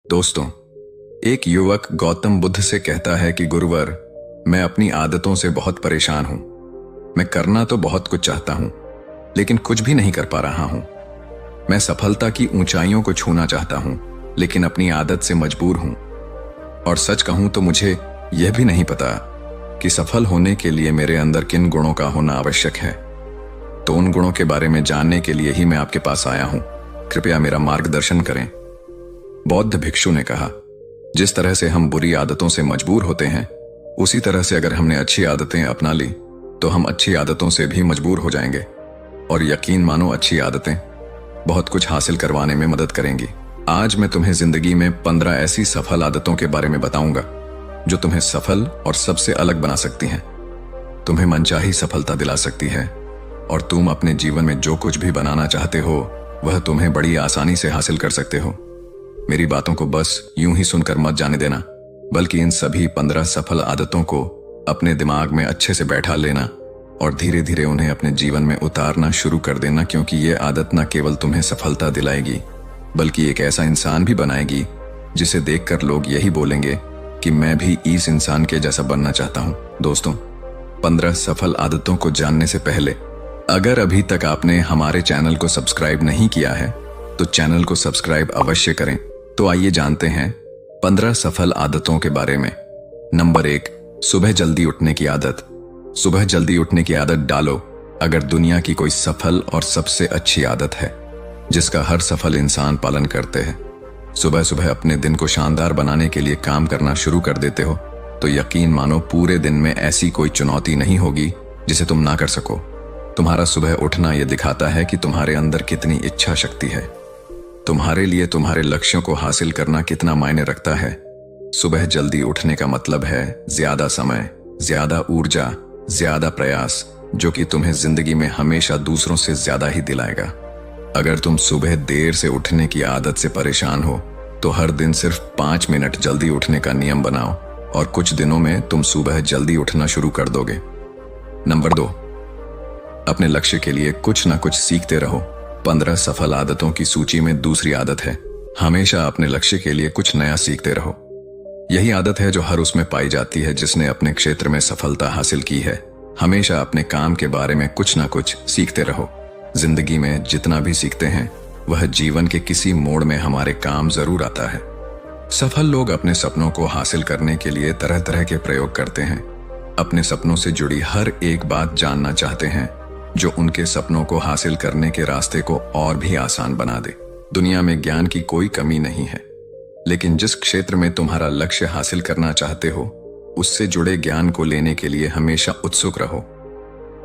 दोस्तों, एक युवक गौतम बुद्ध से कहता है कि गुरुवर, मैं अपनी आदतों से बहुत परेशान हूं। मैं करना तो बहुत कुछ चाहता हूं, लेकिन कुछ भी नहीं कर पा रहा हूं। मैं सफलता की ऊंचाइयों को छूना चाहता हूं, लेकिन अपनी आदत से मजबूर हूं। और सच कहूं तो मुझे यह भी नहीं पता कि सफल होने के लिए मेरे अंदर किन गुणों का होना आवश्यक है। तो उन गुणों के बारे में जानने के लिए ही मैं आपके पास आया हूं। कृपया मेरा मार्गदर्शन करें। बौद्ध भिक्षु ने कहा, जिस तरह से हम बुरी आदतों से मजबूर होते हैं, उसी तरह से अगर हमने अच्छी आदतें अपना ली तो हम अच्छी आदतों से भी मजबूर हो जाएंगे। और यकीन मानो, अच्छी आदतें बहुत कुछ हासिल करवाने में मदद करेंगी। आज मैं तुम्हें जिंदगी में 15 ऐसी सफल आदतों के बारे में बताऊंगा जो तुम्हें सफल और सबसे अलग बना सकती हैं, तुम्हें मनचाही सफलता दिला सकती है, और तुम अपने जीवन में जो कुछ भी बनाना चाहते हो वह तुम्हें बड़ी आसानी से हासिल कर सकते हो। मेरी बातों को बस यूं ही सुनकर मत जाने देना, बल्कि इन सभी 15 सफल आदतों को अपने दिमाग में अच्छे से बैठा लेना और धीरे धीरे उन्हें अपने जीवन में उतारना शुरू कर देना, क्योंकि ये आदत न केवल तुम्हें सफलता दिलाएगी बल्कि एक ऐसा इंसान भी बनाएगी जिसे देखकर लोग यही बोलेंगे कि मैं भी इस इंसान के जैसा बनना चाहता हूं। दोस्तों, 15 सफल आदतों को जानने से पहले अगर अभी तक आपने हमारे चैनल को सब्सक्राइब नहीं किया है तो चैनल को सब्सक्राइब अवश्य करें। तो आइए जानते हैं 15 सफल आदतों के बारे में। नंबर 1, सुबह जल्दी उठने की आदत। सुबह जल्दी उठने की आदत डालो। अगर दुनिया की कोई सफल और सबसे अच्छी आदत है जिसका हर सफल इंसान पालन करते हैं, सुबह सुबह अपने दिन को शानदार बनाने के लिए काम करना शुरू कर देते हो, तो यकीन मानो पूरे दिन में ऐसी कोई चुनौती नहीं होगी जिसे तुम ना कर सको। तुम्हारा सुबह उठना यह दिखाता है कि तुम्हारे अंदर कितनी इच्छा शक्ति है, तुम्हारे लिए तुम्हारे लक्ष्यों को हासिल करना कितना मायने रखता है। सुबह जल्दी उठने का मतलब है ज्यादा समय, ज्यादा ऊर्जा, ज्यादा प्रयास, जो कि तुम्हें जिंदगी में हमेशा दूसरों से ज्यादा ही दिलाएगा। अगर तुम सुबह देर से उठने की आदत से परेशान हो तो हर दिन सिर्फ 5 मिनट जल्दी उठने का नियम बनाओ और कुछ दिनों में तुम सुबह जल्दी उठना शुरू कर दोगे। नंबर 2, अपने लक्ष्य के लिए कुछ ना कुछ सीखते रहो। 15 सफल आदतों की सूची में दूसरी आदत है, हमेशा अपने लक्ष्य के लिए कुछ नया सीखते रहो। यही आदत है जो हर उसमें पाई जाती है जिसने अपने क्षेत्र में सफलता हासिल की है। हमेशा अपने काम के बारे में कुछ ना कुछ सीखते रहो। जिंदगी में जितना भी सीखते हैं वह जीवन के किसी मोड़ में हमारे काम जरूर आता है। सफल लोग अपने सपनों को हासिल करने के लिए तरह तरह के प्रयोग करते हैं। अपने सपनों से जुड़ी हर एक बात जानना चाहते हैं जो उनके सपनों को हासिल करने के रास्ते को और भी आसान बना दे। दुनिया में ज्ञान की कोई कमी नहीं है, लेकिन जिस क्षेत्र में तुम्हारा लक्ष्य हासिल करना चाहते हो उससे जुड़े ज्ञान को लेने के लिए हमेशा उत्सुक रहो।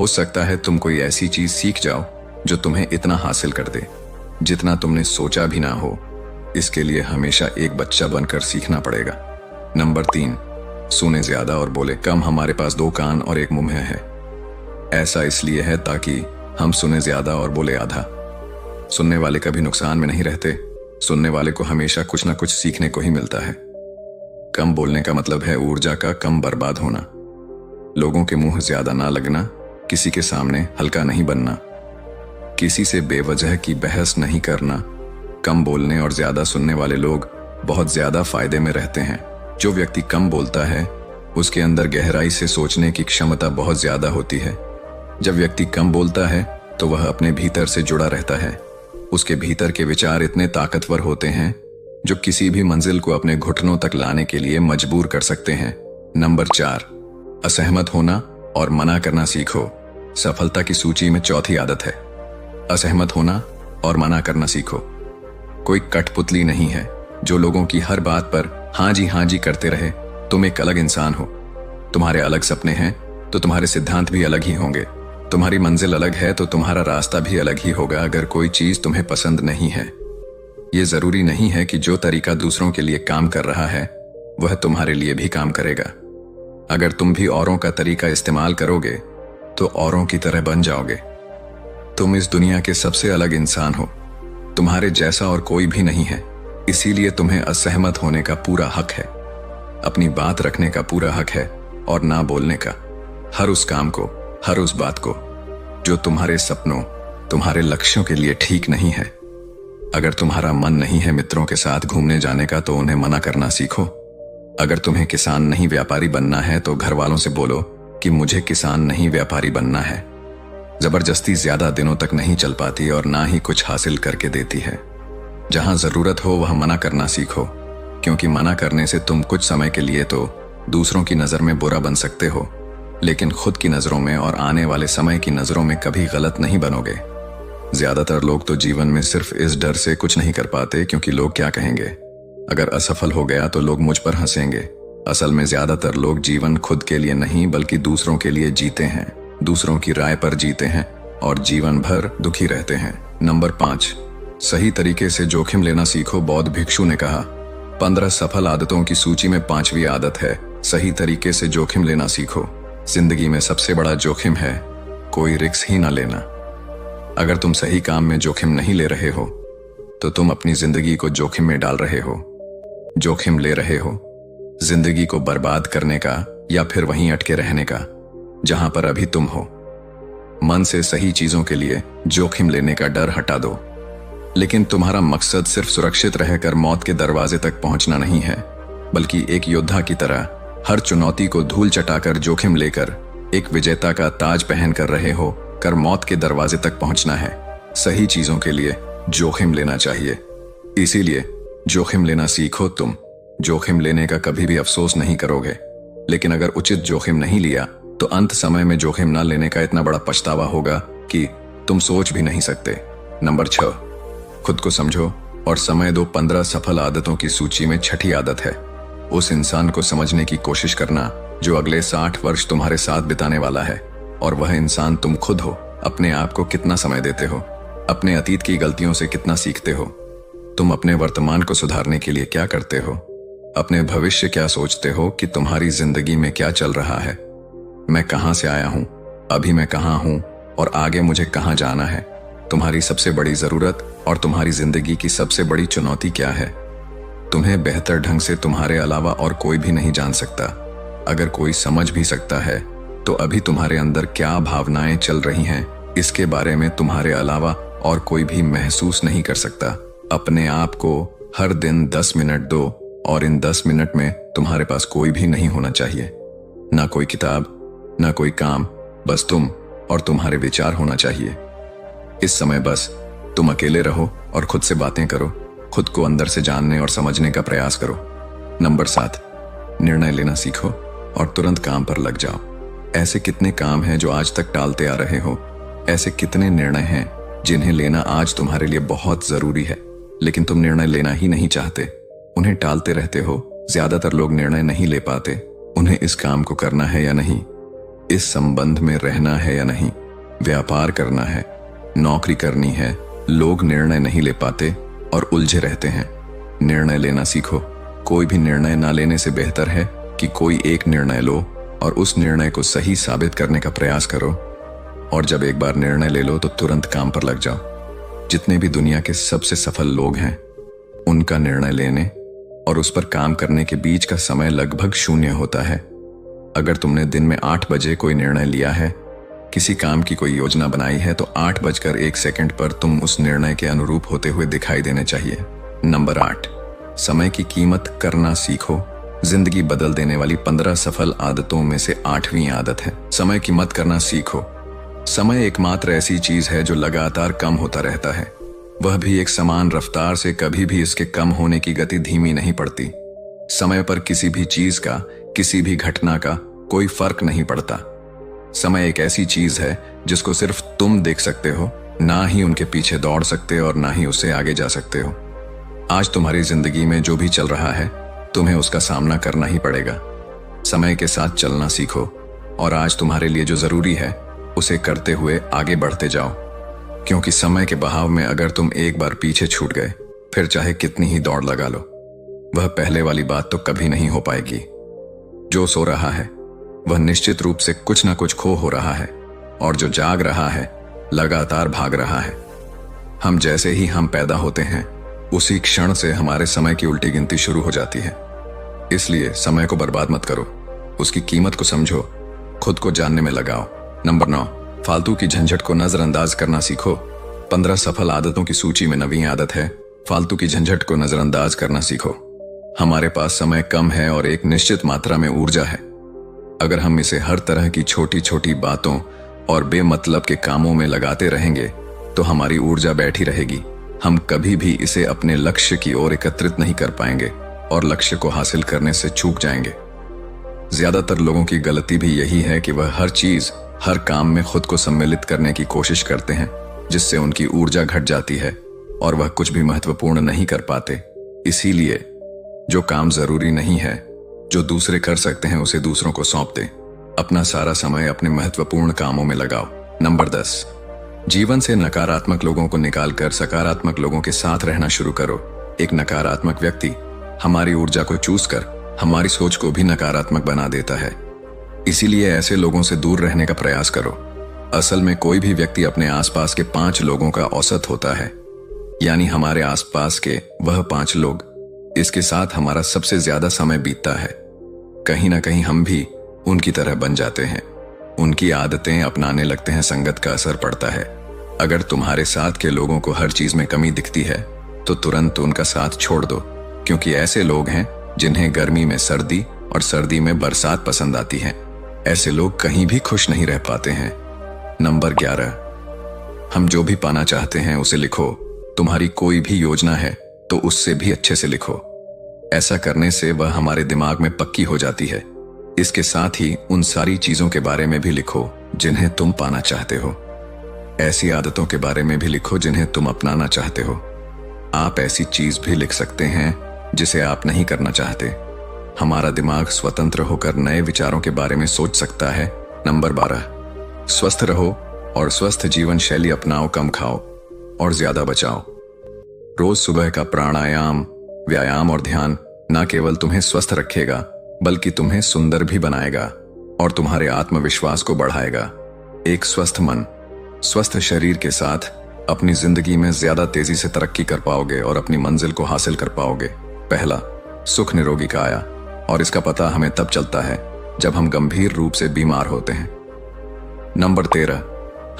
हो सकता है तुम कोई ऐसी चीज सीख जाओ जो तुम्हें इतना हासिल कर दे जितना तुमने सोचा भी ना हो। इसके लिए हमेशा एक बच्चा बनकर सीखना पड़ेगा। नंबर 3, सुने ज्यादा और बोले कम। हमारे पास 2 कान और 1 मुंह है। ऐसा इसलिए है ताकि हम सुने ज्यादा और बोले आधा। सुनने वाले कभी नुकसान में नहीं रहते, सुनने वाले को हमेशा कुछ ना कुछ सीखने को ही मिलता है। कम बोलने का मतलब है ऊर्जा का कम बर्बाद होना, लोगों के मुंह ज्यादा ना लगना, किसी के सामने हल्का नहीं बनना, किसी से बेवजह की बहस नहीं करना। कम बोलने और ज्यादा सुनने वाले लोग बहुत ज्यादा फायदे में रहते हैं। जो व्यक्ति कम बोलता है उसके अंदर गहराई से सोचने की क्षमता बहुत ज्यादा होती है। जब व्यक्ति कम बोलता है तो वह अपने भीतर से जुड़ा रहता है। उसके भीतर के विचार इतने ताकतवर होते हैं जो किसी भी मंजिल को अपने घुटनों तक लाने के लिए मजबूर कर सकते हैं। नंबर 4, असहमत होना और मना करना सीखो। सफलता की सूची में चौथी आदत है, असहमत होना और मना करना सीखो। कोई कठपुतली नहीं है जो लोगों की हर बात पर हाँ जी करते रहे। तुम एक अलग इंसान हो, तुम्हारे अलग सपने हैं तो तुम्हारे सिद्धांत भी अलग ही होंगे। तुम्हारी मंजिल अलग है तो तुम्हारा रास्ता भी अलग ही होगा। अगर कोई चीज तुम्हें पसंद नहीं है, ये जरूरी नहीं है कि जो तरीका दूसरों के लिए काम कर रहा है वह तुम्हारे लिए भी काम करेगा। अगर तुम भी औरों का तरीका इस्तेमाल करोगे तो औरों की तरह बन जाओगे। तुम इस दुनिया के सबसे अलग इंसान हो, तुम्हारे जैसा और कोई भी नहीं है। इसीलिए तुम्हें असहमत होने का पूरा हक है, अपनी बात रखने का पूरा हक है और ना बोलने का। हर उस काम को, हर उस बात को जो तुम्हारे सपनों, तुम्हारे लक्ष्यों के लिए ठीक नहीं है, अगर तुम्हारा मन नहीं है मित्रों के साथ घूमने जाने का तो उन्हें मना करना सीखो। अगर तुम्हें किसान नहीं व्यापारी बनना है तो घर वालों से बोलो कि मुझे किसान नहीं व्यापारी बनना है। जबरदस्ती ज्यादा दिनों तक नहीं चल पाती और ना ही कुछ हासिल करके देती है। जहां जरूरत हो वह मना करना सीखो, क्योंकि मना करने से तुम कुछ समय के लिए तो दूसरों की नजर में बुरा बन सकते हो, लेकिन खुद की नजरों में और आने वाले समय की नजरों में कभी गलत नहीं बनोगे। ज्यादातर लोग तो जीवन में सिर्फ इस डर से कुछ नहीं कर पाते क्योंकि लोग क्या कहेंगे। अगर असफल हो गया तो लोग मुझ पर हंसेंगे। असल में ज्यादातर लोग जीवन खुद के लिए नहीं बल्कि दूसरों के लिए जीते हैं, दूसरों की राय पर जीते हैं और जीवन भर दुखी रहते हैं। नंबर 5, सही तरीके से जोखिम लेना सीखो। बौद्ध भिक्षु ने कहा, 15 सफल आदतों की सूची में 5वीं आदत है सही तरीके से जोखिम लेना सीखो। जिंदगी में सबसे बड़ा जोखिम है कोई रिस्क ही ना लेना। अगर तुम सही काम में जोखिम नहीं ले रहे हो तो तुम अपनी जिंदगी को जोखिम में डाल रहे हो। जोखिम ले रहे हो जिंदगी को बर्बाद करने का या फिर वहीं अटके रहने का जहां पर अभी तुम हो। मन से सही चीजों के लिए जोखिम लेने का डर हटा दो। लेकिन तुम्हारा मकसद सिर्फ सुरक्षित रहकर मौत के दरवाजे तक पहुंचना नहीं है, बल्कि एक योद्धा की तरह हर चुनौती को धूल चटाकर जोखिम लेकर एक विजेता का ताज पहन कर रहे हो कर मौत के दरवाजे तक पहुंचना है। सही चीजों के लिए जोखिम लेना चाहिए, इसीलिए जोखिम लेना सीखो। तुम जोखिम लेने का कभी भी अफसोस नहीं करोगे, लेकिन अगर उचित जोखिम नहीं लिया तो अंत समय में जोखिम ना लेने का इतना बड़ा पछतावा होगा कि तुम सोच भी नहीं सकते। नंबर 6, खुद को समझो और समय दो। 15 सफल आदतों की सूची में 6ठी आदत है उस इंसान को समझने की कोशिश करना जो अगले 60 वर्ष तुम्हारे साथ बिताने वाला है, और वह इंसान तुम खुद हो। अपने आप को कितना समय देते हो, अपने अतीत की गलतियों से कितना सीखते हो, तुम अपने वर्तमान को सुधारने के लिए क्या करते हो, अपने भविष्य क्या सोचते हो कि तुम्हारी जिंदगी में क्या चल रहा है। मैं कहां से आया हूं, अभी मैं कहां हूं और आगे मुझे कहां जाना है। तुम्हारी सबसे बड़ी जरूरत और तुम्हारी जिंदगी की सबसे बड़ी चुनौती क्या है। तुम्हें बेहतर ढंग से तुम्हारे अलावा और कोई भी नहीं जान सकता। अगर कोई समझ भी सकता है तो अभी तुम्हारे अंदर क्या भावनाएं चल रही हैं इसके बारे में तुम्हारे अलावा और कोई भी महसूस नहीं कर सकता। अपने आप को हर दिन 10 मिनट दो और इन 10 मिनट में तुम्हारे पास कोई भी नहीं होना चाहिए, ना कोई किताब, ना कोई काम, बस तुम और तुम्हारे विचार होना चाहिए। इस समय बस तुम अकेले रहो और खुद से बातें करो, खुद को अंदर से जानने और समझने का प्रयास करो। नंबर 7, निर्णय लेना सीखो और तुरंत काम पर लग जाओ। ऐसे कितने काम हैं जो आज तक टालते आ रहे हो। ऐसे कितने निर्णय हैं जिन्हें लेना आज तुम्हारे लिए बहुत जरूरी है, लेकिन तुम निर्णय लेना ही नहीं चाहते, उन्हें टालते रहते हो। ज्यादातर लोग निर्णय नहीं ले पाते, उन्हें इस काम को करना है या नहीं, इस संबंध में रहना है या नहीं, व्यापार करना है, नौकरी करनी है। लोग निर्णय नहीं ले पाते और उलझे रहते हैं। निर्णय लेना सीखो। कोई भी निर्णय ना लेने से बेहतर है कि कोई एक निर्णय लो और उस निर्णय को सही साबित करने का प्रयास करो, और जब एक बार निर्णय ले लो तो तुरंत काम पर लग जाओ। जितने भी दुनिया के सबसे सफल लोग हैं उनका निर्णय लेने और उस पर काम करने के बीच का समय लगभग 0 होता है। अगर तुमने दिन में 8 बजे कोई निर्णय लिया है, किसी काम की कोई योजना बनाई है, तो 8:01 पर तुम उस निर्णय के अनुरूप होते हुए दिखाई देने चाहिए। नंबर 8, समय की कीमत करना सीखो। जिंदगी बदल देने वाली 15 सफल आदतों में से 8वीं आदत है समय की मत करना सीखो। समय एकमात्र ऐसी चीज है जो लगातार कम होता रहता है, वह भी एक समान रफ्तार से। कभी भी इसके कम होने की गति धीमी नहीं पड़ती। समय पर किसी भी चीज का, किसी भी घटना का कोई फर्क नहीं पड़ता। समय एक ऐसी चीज है जिसको सिर्फ तुम देख सकते हो, ना ही उनके पीछे दौड़ सकते और ना ही उससे आगे जा सकते हो। आज तुम्हारी जिंदगी में जो भी चल रहा है तुम्हें उसका सामना करना ही पड़ेगा। समय के साथ चलना सीखो और आज तुम्हारे लिए जो जरूरी है उसे करते हुए आगे बढ़ते जाओ, क्योंकि समय के बहाव में अगर तुम एक बार पीछे छूट गए फिर चाहे कितनी ही दौड़ लगा लो, वह पहले वाली बात तो कभी नहीं हो पाएगी। जो सो रहा है वह निश्चित रूप से कुछ ना कुछ खो हो रहा है, और जो जाग रहा है लगातार भाग रहा है। हम जैसे ही हम पैदा होते हैं उसी क्षण से हमारे समय की उल्टी गिनती शुरू हो जाती है। इसलिए समय को बर्बाद मत करो, उसकी कीमत को समझो, खुद को जानने में लगाओ। नंबर 9, फालतू की झंझट को नजरअंदाज करना सीखो। 15 सफल आदतों की सूची में 9वीं आदत है फालतू की झंझट को नजरअंदाज करना सीखो। हमारे पास समय कम है और एक निश्चित मात्रा में ऊर्जा है। अगर हम इसे हर तरह की छोटी छोटी बातों और बेमतलब के कामों में लगाते रहेंगे तो हमारी ऊर्जा बैठी रहेगी। हम कभी भी इसे अपने लक्ष्य की ओर एकत्रित नहीं कर पाएंगे और लक्ष्य को हासिल करने से चूक जाएंगे। ज्यादातर लोगों की गलती भी यही है कि वह हर चीज, हर काम में खुद को सम्मिलित करने की कोशिश करते हैं, जिससे उनकी ऊर्जा घट जाती है और वह कुछ भी महत्वपूर्ण नहीं कर पाते। इसीलिए जो काम जरूरी नहीं है, जो दूसरे कर सकते हैं, उसे दूसरों को सौंप दें। अपना सारा समय अपने महत्वपूर्ण कामों में लगाओ। नंबर 10, जीवन से नकारात्मक लोगों को निकालकर सकारात्मक लोगों के साथ रहना शुरू करो। एक नकारात्मक व्यक्ति हमारी ऊर्जा को चूस कर हमारी सोच को भी नकारात्मक बना देता है। इसीलिए ऐसे लोगों से दूर रहने का प्रयास करो। असल में कोई भी व्यक्ति अपने आसपास के 5 लोगों का औसत होता है, यानी हमारे आसपास के वह 5 लोग, इसके साथ हमारा सबसे ज्यादा समय बीतता है। कहीं ना कहीं हम भी उनकी तरह बन जाते हैं, उनकी आदतें अपनाने लगते हैं, संगत का असर पड़ता है। अगर तुम्हारे साथ के लोगों को हर चीज में कमी दिखती है तो तुरंत उनका साथ छोड़ दो, क्योंकि ऐसे लोग हैं जिन्हें गर्मी में सर्दी और सर्दी में बरसात पसंद आती है। ऐसे लोग कहीं भी खुश नहीं रह पाते हैं। नंबर 11, हम जो भी पाना चाहते हैं उसे लिखो। तुम्हारी कोई भी योजना है तो उससे भी अच्छे से लिखो। ऐसा करने से वह हमारे दिमाग में पक्की हो जाती है। इसके साथ ही उन सारी चीजों के बारे में भी लिखो जिन्हें तुम पाना चाहते हो। ऐसी आदतों के बारे में भी लिखो जिन्हें तुम अपनाना चाहते हो। आप ऐसी चीज भी लिख सकते हैं जिसे आप नहीं करना चाहते। हमारा दिमाग स्वतंत्र होकर नए विचारों के बारे में सोच सकता है। नंबर 12, स्वस्थ रहो और स्वस्थ जीवन शैली अपनाओ। कम खाओ और ज्यादा बचाओ। रोज सुबह का प्राणायाम, व्यायाम और ध्यान न केवल तुम्हें स्वस्थ रखेगा बल्कि तुम्हें सुंदर भी बनाएगा और तुम्हारे आत्मविश्वास को बढ़ाएगा। एक स्वस्थ मन, स्वस्थ शरीर के साथ अपनी जिंदगी में ज्यादा तेजी से तरक्की कर पाओगे और अपनी मंजिल को हासिल कर पाओगे। पहला, सुख निरोगी काया, और इसका पता हमें तब चलता है जब हम गंभीर रूप से बीमार होते हैं। नंबर 13,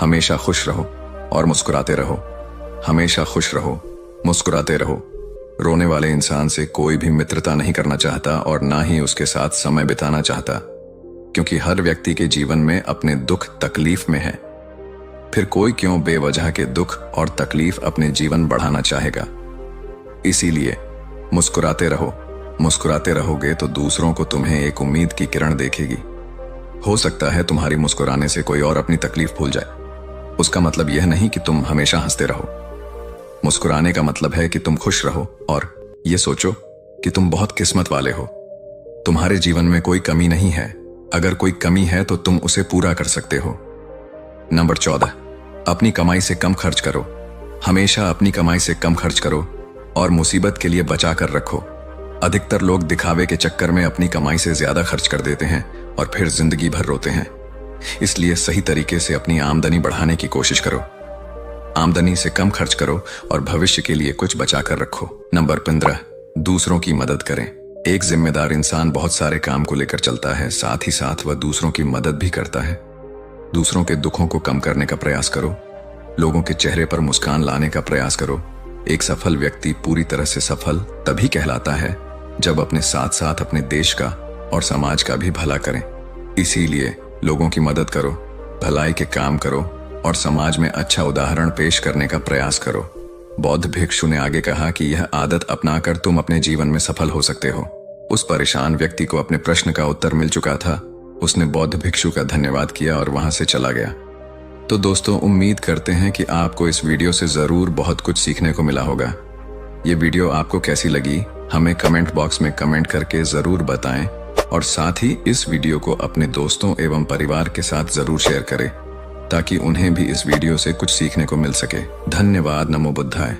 हमेशा खुश रहो और मुस्कुराते रहो। हमेशा खुश रहो, मुस्कुराते रहो। रोने वाले इंसान से कोई भी मित्रता नहीं करना चाहता और ना ही उसके साथ समय बिताना चाहता, क्योंकि हर व्यक्ति के जीवन में अपने दुख तकलीफ में है। फिर कोई क्यों बेवजह के दुख और तकलीफ अपने जीवन बढ़ाना चाहेगा। इसीलिए मुस्कुराते रहो। मुस्कुराते रहोगे तो दूसरों को तुम्हें एक उम्मीद की किरण देखेगी। हो सकता है तुम्हारी मुस्कुराने से कोई और अपनी तकलीफ भूल जाए। उसका मतलब यह नहीं कि तुम हमेशा हंसते रहो। मुस्कुराने का मतलब है कि तुम खुश रहो और ये सोचो कि तुम बहुत किस्मत वाले हो। तुम्हारे जीवन में कोई कमी नहीं है। अगर कोई कमी है तो तुम उसे पूरा कर सकते हो। नंबर 14, अपनी कमाई से कम खर्च करो। हमेशा अपनी कमाई से कम खर्च करो और मुसीबत के लिए बचा कर रखो। अधिकतर लोग दिखावे के चक्कर में अपनी कमाई से ज्यादा खर्च कर देते हैं और फिर जिंदगी भर रोते हैं। इसलिए सही तरीके से अपनी आमदनी बढ़ाने की कोशिश करो। आमदनी से कम खर्च करो और भविष्य के लिए कुछ बचा कर रखो। नंबर 15, दूसरों की मदद करें। एक जिम्मेदार इंसान बहुत सारे काम को लेकर चलता है, साथ ही साथ वह दूसरों की मदद भी करता है। दूसरों के दुखों को कम करने का प्रयास करो। लोगों के चेहरे पर मुस्कान लाने का प्रयास करो। एक सफल व्यक्ति पूरी तरह से सफल तभी कहलाता है जब अपने साथ साथ अपने देश का और समाज का भी भला करें। इसीलिए लोगों की मदद करो, भलाई के काम करो और समाज में अच्छा उदाहरण पेश करने का प्रयास करो। बौद्ध भिक्षु ने आगे कहा कि यह आदत अपनाकर तुम अपने जीवन में सफल हो सकते हो। उस परेशान व्यक्ति को अपने प्रश्न का उत्तर मिल चुका था। उसने बौद्ध भिक्षु का धन्यवाद किया और वहां से चला गया। तो दोस्तों, उम्मीद करते हैं कि आपको इस वीडियो से जरूर बहुत कुछ सीखने को मिला होगा। ये वीडियो आपको कैसी लगी हमें कमेंट बॉक्स में कमेंट करके जरूर बताएं और साथ ही इस वीडियो को अपने दोस्तों एवं परिवार के साथ जरूर शेयर करें ताकि उन्हें भी इस वीडियो से कुछ सीखने को मिल सके। धन्यवाद। नमो बुद्धाय।